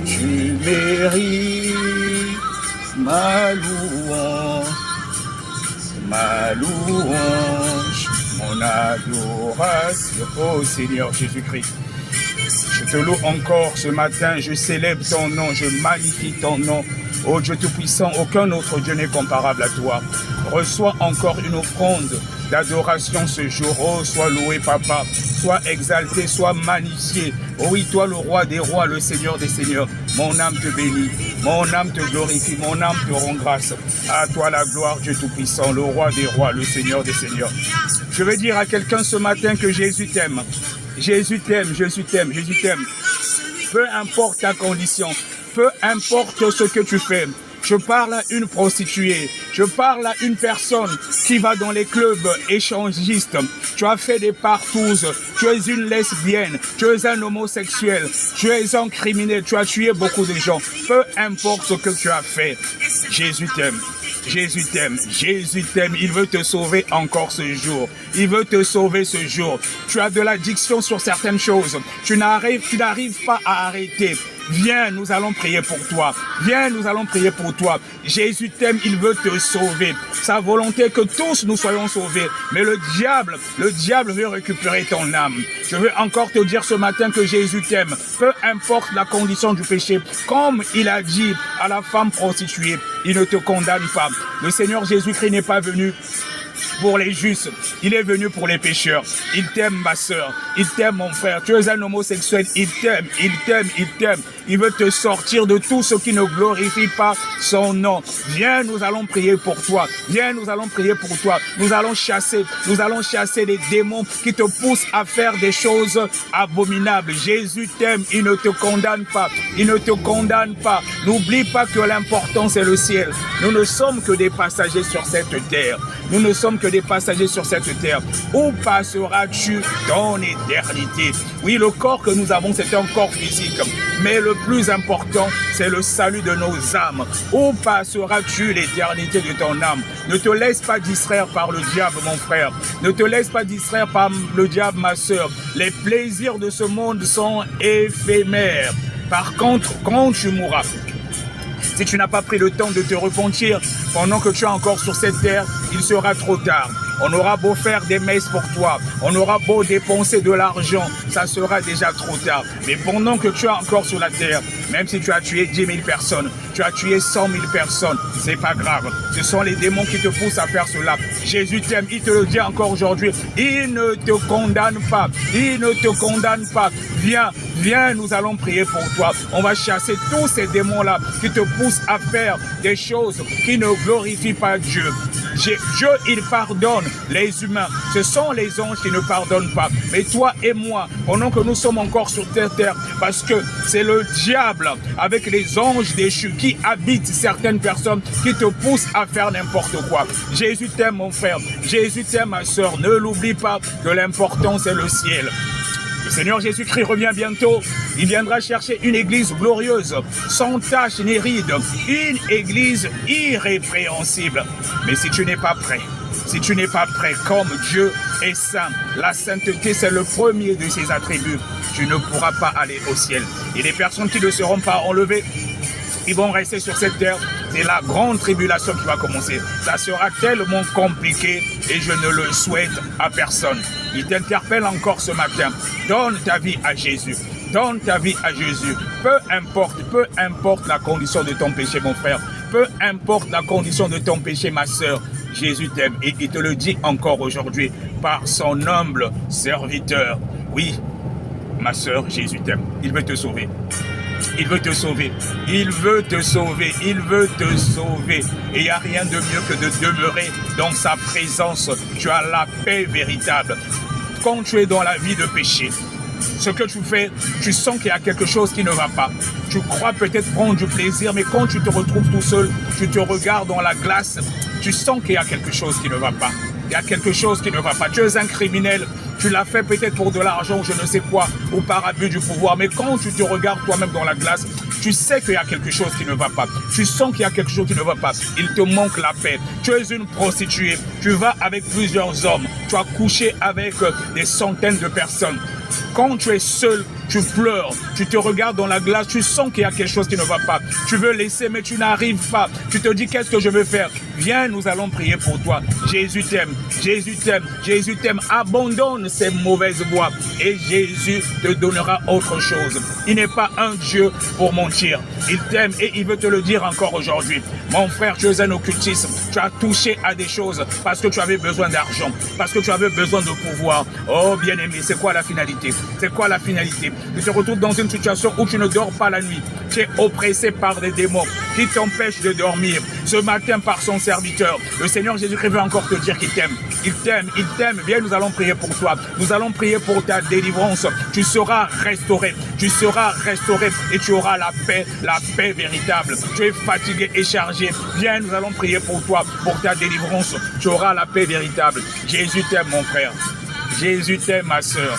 Tu mérites ma louange, mon adoration. Oh Seigneur Jésus-Christ, je te loue encore ce matin, je célèbre ton nom, je magnifie ton nom. Ô Dieu Tout-Puissant, aucun autre Dieu n'est comparable à toi. Reçois encore une offrande d'adoration ce jour. Oh, sois loué, Papa. Sois exalté, sois magnifié. Oh oui, toi, le roi des rois, le Seigneur des seigneurs. Mon âme te bénit, mon âme te glorifie, mon âme te rend grâce. À toi la gloire, Dieu Tout-Puissant, le roi des rois, le Seigneur des seigneurs. Je veux dire à quelqu'un ce matin que Jésus t'aime. Jésus t'aime, Jésus t'aime, Jésus t'aime. Peu importe ta condition, peu importe ce que tu fais. Je parle à une prostituée, je parle à une personne qui va dans les clubs échangistes. Tu as fait des partouzes, tu es une lesbienne, tu es un homosexuel, tu es un criminel, tu as tué beaucoup de gens. Peu importe ce que tu as fait, Jésus t'aime. Jésus t'aime, Jésus t'aime, il veut te sauver encore ce jour. Il veut te sauver ce jour. Tu as de l'addiction sur certaines choses. Tu n'arrives pas à arrêter. Viens, nous allons prier pour toi. Viens, nous allons prier pour toi. Jésus t'aime, il veut te sauver. Sa volonté est que tous nous soyons sauvés. Mais le diable veut récupérer ton âme. Je veux encore te dire ce matin que Jésus t'aime. Peu importe la condition du péché. Comme il a dit à la femme prostituée, il ne te condamne pas. Le Seigneur Jésus-Christ n'est pas venu pour les justes, il est venu pour les pécheurs. Il t'aime, ma soeur, il t'aime, mon frère. Tu es un homosexuel, il t'aime, il t'aime, il t'aime. Il veut te sortir de tout ce qui ne glorifie pas son nom. Viens, nous allons prier pour toi. Viens, nous allons prier pour toi. Nous allons chasser les démons qui te poussent à faire des choses abominables. Jésus t'aime, il ne te condamne pas. Il ne te condamne pas. N'oublie pas que l'important c'est le ciel. Nous ne sommes que des passagers sur cette terre. Nous ne sommes que des passagers sur cette terre. Où passeras-tu dans l'éternité? Oui, le corps que nous avons, c'est un corps physique. Mais le plus important, c'est le salut de nos âmes. Où passeras-tu l'éternité de ton âme? Ne te laisse pas distraire par le diable, mon frère. Ne te laisse pas distraire par le diable, ma soeur. Les plaisirs de ce monde sont éphémères. Par contre, quand tu mourras, si tu n'as pas pris le temps de te repentir pendant que tu es encore sur cette terre, il sera trop tard. On aura beau faire des messes pour toi, on aura beau dépenser de l'argent, ça sera déjà trop tard. Mais pendant que tu es encore sur la terre, même si tu as tué 10 000 personnes, tu as tué 100 000 personnes, c'est pas grave. Ce sont les démons qui te poussent à faire cela. Jésus t'aime, il te le dit encore aujourd'hui. Il ne te condamne pas, il ne te condamne pas. Viens, viens, nous allons prier pour toi. On va chasser tous ces démons-là qui te poussent à faire des choses qui ne glorifient pas Dieu. Dieu, il pardonne les humains. Ce sont les anges qui ne pardonnent pas. Mais toi et moi, pendant que nous sommes encore sur cette terre, parce que c'est le diable avec les anges déchus qui habitent certaines personnes qui te poussent à faire n'importe quoi. Jésus t'aime, mon frère. Jésus t'aime, ma soeur. Ne l'oublie pas que l'important, c'est le ciel. Le Seigneur Jésus-Christ revient bientôt. Il viendra chercher une église glorieuse, sans tache ni ride, une église irrépréhensible. Mais si tu n'es pas prêt, comme Dieu est saint, la sainteté c'est le premier de ses attributs, tu ne pourras pas aller au ciel. Et les personnes qui ne seront pas enlevées, ils vont rester sur cette terre. C'est la grande tribulation qui va commencer. Ça sera tellement compliqué et je ne le souhaite à personne. Il t'interpelle encore ce matin. Donne ta vie à Jésus. Donne ta vie à Jésus. Peu importe la condition de ton péché, mon frère. Peu importe la condition de ton péché, ma soeur. Jésus t'aime et il te le dit encore aujourd'hui par son humble serviteur. Oui, ma soeur, Jésus t'aime. Il veut te sauver. Il veut te sauver, il veut te sauver, il veut te sauver. Et il n'y a rien de mieux que de demeurer dans sa présence. Tu as la paix véritable. Quand tu es dans la vie de péché, ce que tu fais, tu sens qu'il y a quelque chose qui ne va pas. Tu crois peut-être prendre du plaisir, mais quand tu te retrouves tout seul, tu te regardes dans la glace, tu sens qu'il y a quelque chose qui ne va pas. Il y a quelque chose qui ne va pas. Tu es un criminel. Tu l'as fait peut-être pour de l'argent, je ne sais quoi, ou par abus du pouvoir. Mais quand tu te regardes toi-même dans la glace, tu sais qu'il y a quelque chose qui ne va pas. Tu sens qu'il y a quelque chose qui ne va pas. Il te manque la paix. Tu es une prostituée. Tu vas avec plusieurs hommes. Tu as couché avec des centaines de personnes. Quand tu es seul, tu pleures, tu te regardes dans la glace, tu sens qu'il y a quelque chose qui ne va pas. Tu veux laisser, mais tu n'arrives pas. Tu te dis, qu'est-ce que je veux faire? Viens, nous allons prier pour toi. Jésus t'aime, Jésus t'aime, Jésus t'aime. Abandonne ces mauvaises voies et Jésus te donnera autre chose. Il n'est pas un Dieu pour mentir. Il t'aime et il veut te le dire encore aujourd'hui. Mon frère, tu es un occultiste. Tu as touché à des choses parce que tu avais besoin d'argent, parce que tu avais besoin de pouvoir. Oh bien-aimé, c'est quoi la finalité? C'est quoi la finalité? Tu te retrouves dans une situation où tu ne dors pas la nuit. Tu es oppressé par des démons qui t'empêchent de dormir. Ce matin, par son serviteur, le Seigneur Jésus-Christ veut encore te dire qu'il t'aime. Il t'aime, il t'aime. Viens, nous allons prier pour toi. Nous allons prier pour ta délivrance. Tu seras restauré. Tu seras restauré et tu auras la paix véritable. Tu es fatigué et chargé. Viens, nous allons prier pour toi, pour ta délivrance. Tu auras la paix véritable. Jésus t'aime, mon frère. Jésus t'aime, ma sœur.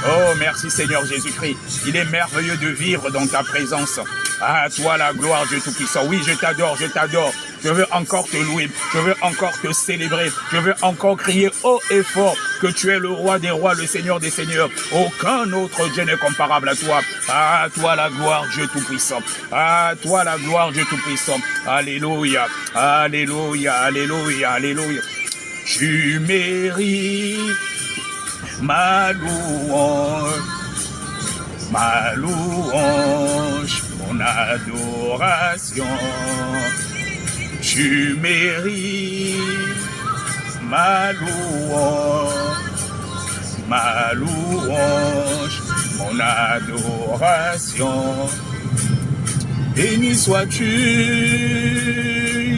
Oh, merci Seigneur Jésus-Christ. Il est merveilleux de vivre dans ta présence. À toi la gloire, Dieu Tout-Puissant. Oui, je t'adore, je t'adore. Je veux encore te louer. Je veux encore te célébrer. Je veux encore crier haut et fort que tu es le roi des rois, le Seigneur des seigneurs. Aucun autre Dieu n'est comparable à toi. À toi la gloire, Dieu Tout-Puissant. À toi la gloire, Dieu Tout-Puissant. Alléluia, alléluia, alléluia, alléluia. Tu mérites ma louange, mon adoration. Tu mérites ma louange, mon adoration. Béni sois-tu,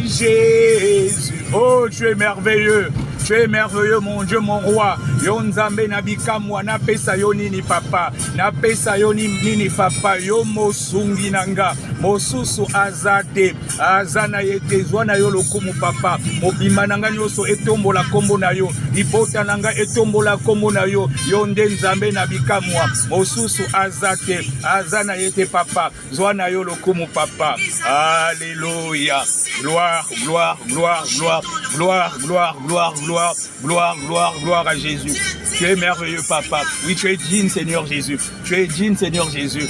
Jésus. Oh, tu es merveilleux. Tu es merveilleux, mon Dieu, mon roi. Yo nzambe na bikamwa na pesa yo nini papa. Na pesa yo nini papa. Yo mosungi nanga. Mosusu azate. Azana yete zwana yo lokumu papa. Mobima nanga nyoso etombola kombo na yo. Libota nanga etombola kombo na yo. Yo nde nzambe na bikamwa. Mosusu azate. Azana yete papa. Zwana yo lokumu papa. Alléluia. Gloire, gloire, gloire, gloire. Gloire, gloire, gloire, gloire, gloire, gloire, gloire à Jésus. Tu es merveilleux, papa. Oui, tu es digne, Seigneur Jésus. Tu es digne, Seigneur Jésus.